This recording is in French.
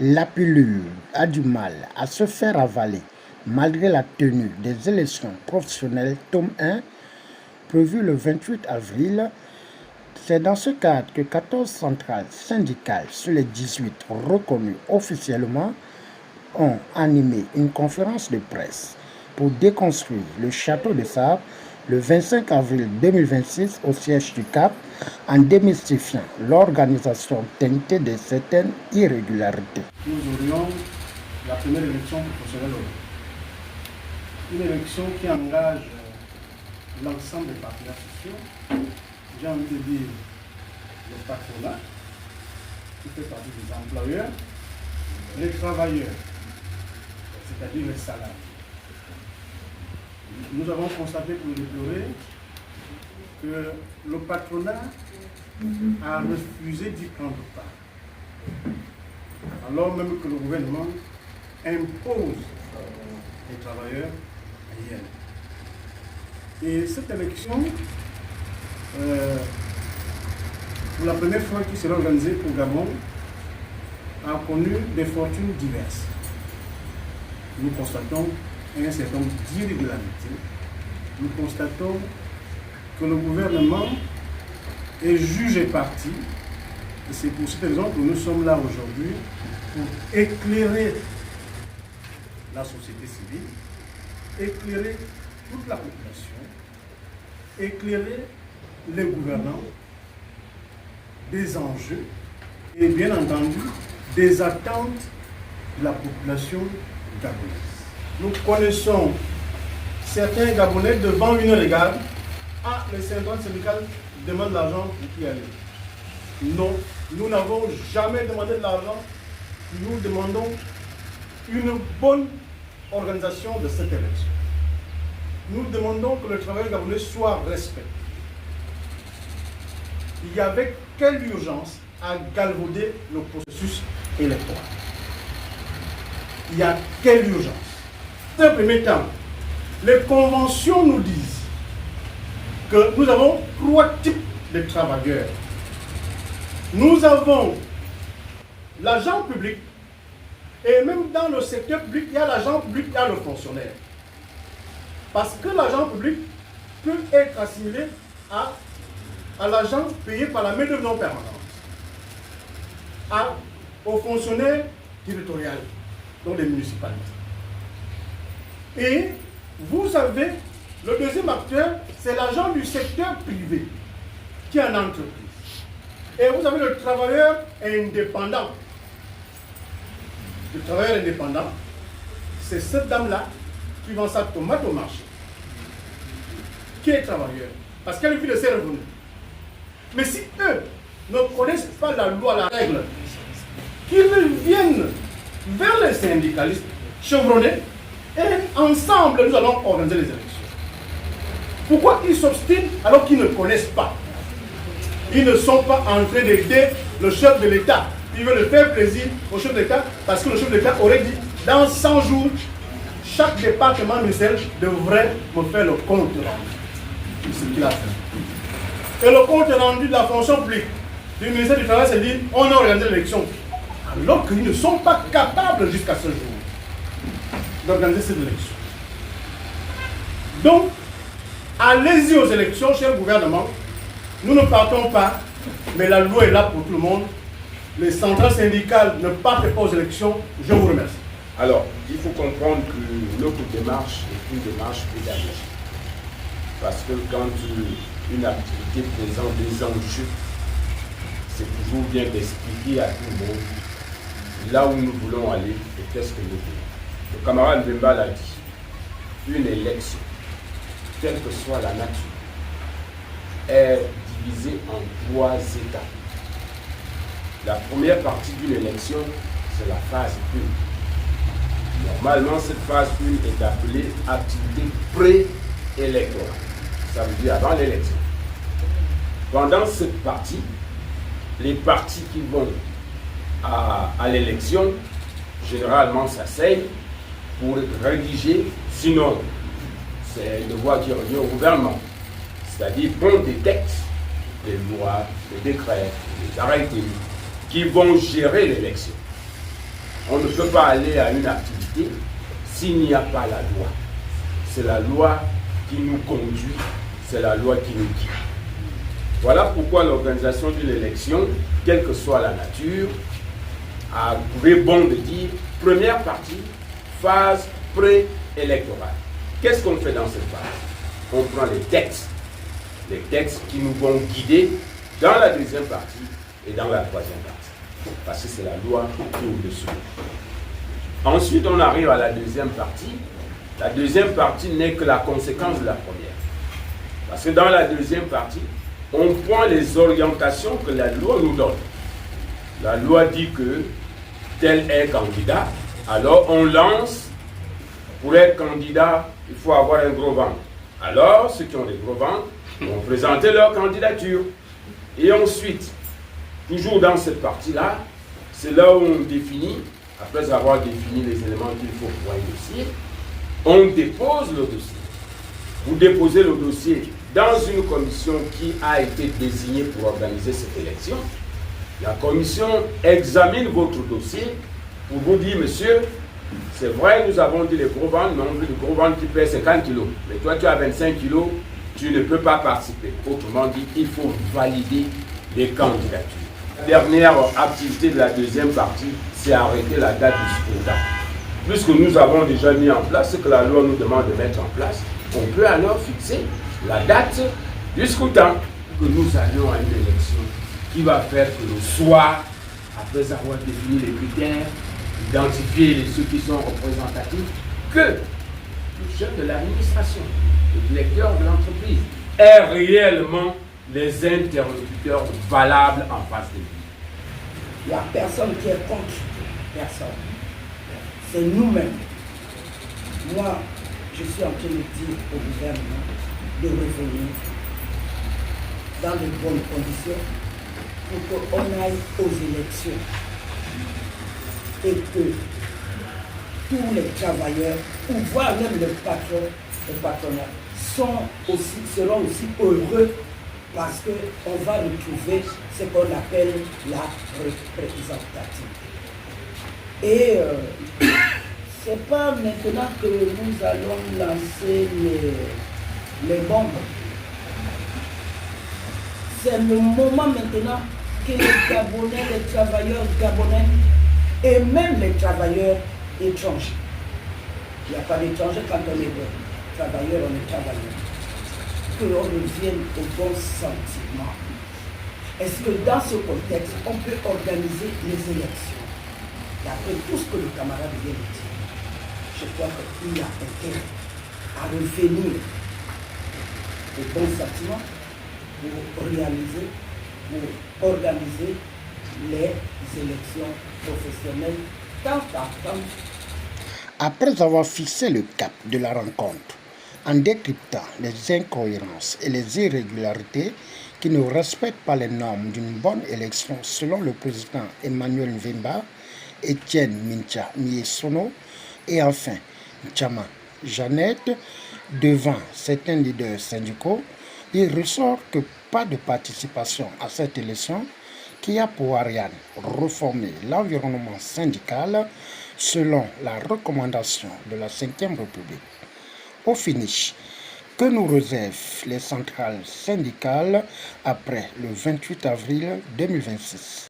La pilule a du mal à se faire avaler malgré la tenue des élections professionnelles tome 1 prévues le 28 avril. C'est dans ce cadre que 14 centrales syndicales sur les 18 reconnues officiellement ont animé une conférence de presse pour déconstruire le château de sable le 25 avril 2026 au siège du CAP en démystifiant l'organisation teintée de certaines irrégularités. Nous aurions la première élection proportionnelle. Une élection qui engage l'ensemble des partenaires sociaux, j'ai envie de dire le patronat, qui fait partie des employeurs, les travailleurs, c'est-à-dire les salariés. Nous avons constaté pour déplorer que le patronat a refusé d'y prendre part, alors même que le gouvernement impose les travailleurs ailleurs. Et cette élection, pour la première fois qui sera organisée au Gabon, a connu des fortunes diverses. Nous constatons un certain nombre d'irrégularités. Nous constatons que le gouvernement est jugé parti. Et c'est pour cette raison que nous sommes là aujourd'hui pour éclairer la société civile, éclairer toute la population, éclairer les gouvernants des enjeux et bien entendu des attentes de la population gabonaise. Nous connaissons certains Gabonais devant une régale. Ah, les centrales syndicales demandent de l'argent pour y aller. Non, nous n'avons jamais demandé de l'argent. Nous demandons une bonne organisation de cette élection. Nous demandons que le travail gabonais soit respecté. Il y avait quelle urgence à galvauder le processus électoral? Il y a quelle urgence? Dans un premier temps, les conventions nous disent que nous avons 3 types de travailleurs. Nous avons l'agent public, et même dans le secteur public, il y a l'agent public, il y a le fonctionnaire. Parce que l'agent public peut être assimilé à l'agent payé par la main-d'œuvre non permanente, aux fonctionnaires territoriaux, donc les municipalités. Et vous avez le deuxième acteur, c'est l'agent du secteur privé, qui est en entreprise. Et vous avez le travailleur indépendant. Le travailleur indépendant, c'est cette dame-là qui vend sa tomate au marché, qui est travailleur, parce qu'elle vit de ses revenus. Mais si eux ne connaissent pas la loi, la règle, qu'ils viennent vers les syndicalistes chevronnés, et ensemble nous allons organiser les élections. Pourquoi ils s'obstinent alors qu'ils ne connaissent pas? Ils ne sont pas en train d'aider le chef de l'État. Ils veulent faire plaisir au chef de l'État parce que le chef de l'État aurait dit dans 100 jours, chaque département ministériel devrait me faire le compte rendu. C'est ce qu'il a fait. Et le compte rendu de la fonction publique du ministère du Travail, c'est dit on a organisé l'élection. Alors qu'ils ne sont pas capables jusqu'à ce jour d'organiser cette élection. Donc, allez-y aux élections, cher gouvernement. Nous ne partons pas, mais la loi est là pour tout le monde. Les centrales syndicales ne partent pas aux élections. Je vous remercie. Alors, il faut comprendre que notre démarche est une démarche pédagogique. Parce que quand une activité présente des enjeux, c'est toujours bien d'expliquer à tout le monde là où nous voulons aller et qu'est-ce que nous voulons. Le camarade Bemba l'a dit, une élection, quelle que soit la nature, est divisée en 3 étapes. La première partie d'une élection, c'est la phase 1. Normalement, cette phase 1 est appelée activité pré-électorale. Ça veut dire avant l'élection. Pendant cette partie, les partis qui vont à l'élection, généralement s'asseyent pour rédiger, sinon c'est une voie qui revient au gouvernement, c'est-à-dire prendre des textes, des lois, des décrets, des arrêtés qui vont gérer l'élection. On ne peut pas aller à une activité s'il n'y a pas la loi. C'est la loi qui nous conduit, c'est la loi qui nous guide. Voilà pourquoi l'organisation d'une élection, quelle que soit la nature, a trouvé bon de dire première partie, phase préélectorale. Qu'est-ce qu'on fait dans cette phase? On prend les textes qui nous vont guider dans la deuxième partie et dans la troisième partie. Parce que c'est la loi qui est au-dessus. Ensuite, on arrive à la deuxième partie. La deuxième partie n'est que la conséquence de la première. Parce que dans la deuxième partie, on prend les orientations que la loi nous donne. La loi dit que tel est candidat, alors on lance, pour être candidat, il faut avoir un gros ventre. Alors, ceux qui ont des gros ventres vont présenter leur candidature. Et ensuite, toujours dans cette partie-là, c'est là où on définit, après avoir défini les éléments qu'il faut pour un dossier, on dépose le dossier. Vous déposez le dossier dans une commission qui a été désignée pour organiser cette élection. La commission examine votre dossier pour vous dire, monsieur, c'est vrai, nous avons dit les gros ventres, mais on veut des gros ventres qui pèsent 50 kilos. Mais toi, tu as 25 kilos, tu ne peux pas participer. Autrement dit, il faut valider les candidatures. La dernière activité de la deuxième partie, c'est arrêter la date du scrutin. Puisque nous avons déjà mis en place ce que la loi nous demande de mettre en place, on peut alors fixer la date du scrutin, que nous allions à une élection qui va faire que le soir, après avoir défini les critères, identifier ceux qui sont représentatifs, que le chef de l'administration, le directeur de l'entreprise, ait réellement les interlocuteurs valables en face de lui. Il n'y a personne qui est contre personne. C'est nous-mêmes. Moi, je suis en train de dire au gouvernement de revenir dans de bonnes conditions pour qu'on aille aux élections et que tous les travailleurs, ou voire même le patronat, seront aussi heureux parce qu'on va retrouver ce qu'on appelle la représentativité. Et c'est pas maintenant que nous allons lancer les bombes. C'est le moment maintenant que les Gabonais, les travailleurs gabonais et même les travailleurs étrangers, il n'y a pas d'étrangers quand on est travailleur, on est travailleur, qu'on revienne au bon sentiment. Est-ce que dans ce contexte, on peut organiser les élections? D'après tout ce que le camarade vient de dire, je crois qu'il y a intérêt à revenir au bon sentiment pour réaliser, pour organiser les élections professionnelles tant à temps. Après avoir fixé le cap de la rencontre, en décryptant les incohérences et les irrégularités qui ne respectent pas les normes d'une bonne élection selon le président Emmanuel Mvimba, Étienne Mincha Miesono et enfin Chama Jeannette, devant certains leaders syndicaux, il ressort que pas de participation à cette élection qui a pour Ariane reformer l'environnement syndical selon la recommandation de la 5e République. Au finish, que nous réservent les centrales syndicales après le 28 avril 2026.